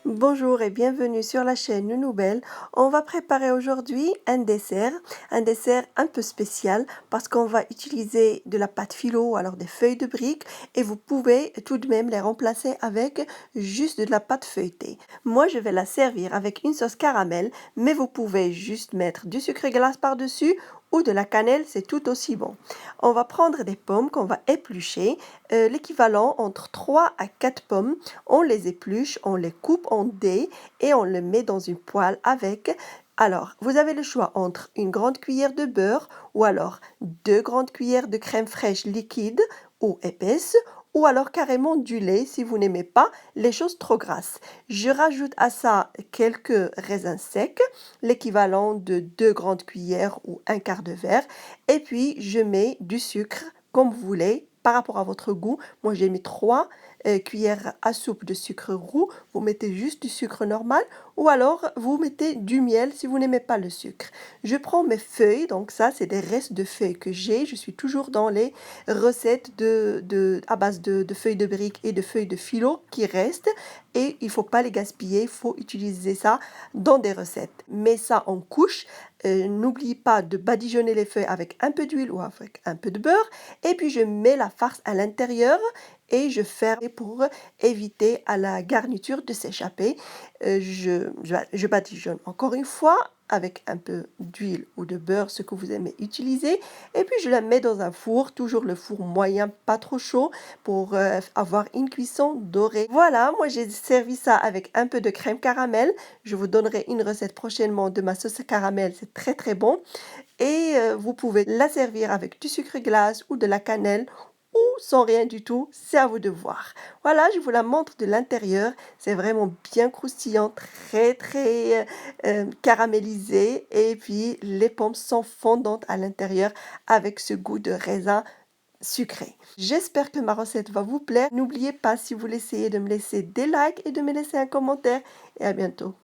Bonjour et bienvenue sur la chaîne Nounoubelle. On va préparer aujourd'hui un dessert un peu spécial parce qu'on va utiliser de la pâte phyllo, alors des feuilles de briques, et vous pouvez tout de même les remplacer avec juste de la pâte feuilletée. Moi, je vais la servir avec une sauce caramel, mais vous pouvez juste mettre du sucre glace par-dessus ou de la cannelle, c'est tout aussi bon. On va prendre des pommes qu'on va éplucher, l'équivalent entre 3 à 4 pommes. On les épluche, on les coupe en dés et on les met dans une poêle avec. Alors, vous avez le choix entre une grande cuillère de beurre ou alors 2 grandes cuillères de crème fraîche liquide ou épaisse ou alors carrément du lait si vous n'aimez pas les choses trop grasses. Je rajoute à ça quelques raisins secs, l'équivalent de 2 grandes cuillères ou un quart de verre, et puis je mets du sucre comme vous voulez par rapport à votre goût. Moi j'ai mis 3 cuillères à soupe de sucre roux, vous mettez juste du sucre normal ou alors vous mettez du miel si vous n'aimez pas le sucre. Je prends mes feuilles, donc ça c'est des restes de feuilles que j'ai, je suis toujours dans les recettes à base de feuilles de briques et de feuilles de phyllo qui restent et il ne faut pas les gaspiller, il faut utiliser ça dans des recettes. Mets ça en couche, n'oublie pas de badigeonner les feuilles avec un peu d'huile ou avec un peu de beurre et puis je mets la farce à l'intérieur et je ferme pour éviter à la garniture de s'échapper. Je badigeonne encore une fois avec un peu d'huile ou de beurre, ce que vous aimez utiliser. Et puis je la mets dans un four, toujours le four moyen, pas trop chaud, pour avoir une cuisson dorée. Voilà, moi j'ai servi ça avec un peu de crème caramel. Je vous donnerai une recette prochainement de ma sauce caramel, c'est très très bon. Et vous pouvez la servir avec du sucre glace ou de la cannelle ou sans rien du tout, c'est à vous de voir. Voilà, je vous la montre de l'intérieur, c'est vraiment bien croustillant, très très caramélisé et puis les pommes sont fondantes à l'intérieur avec ce goût de raisin sucré. J'espère que ma recette va vous plaire. N'oubliez pas, si vous l'essayez, de me laisser des likes et de me laisser un commentaire et à bientôt.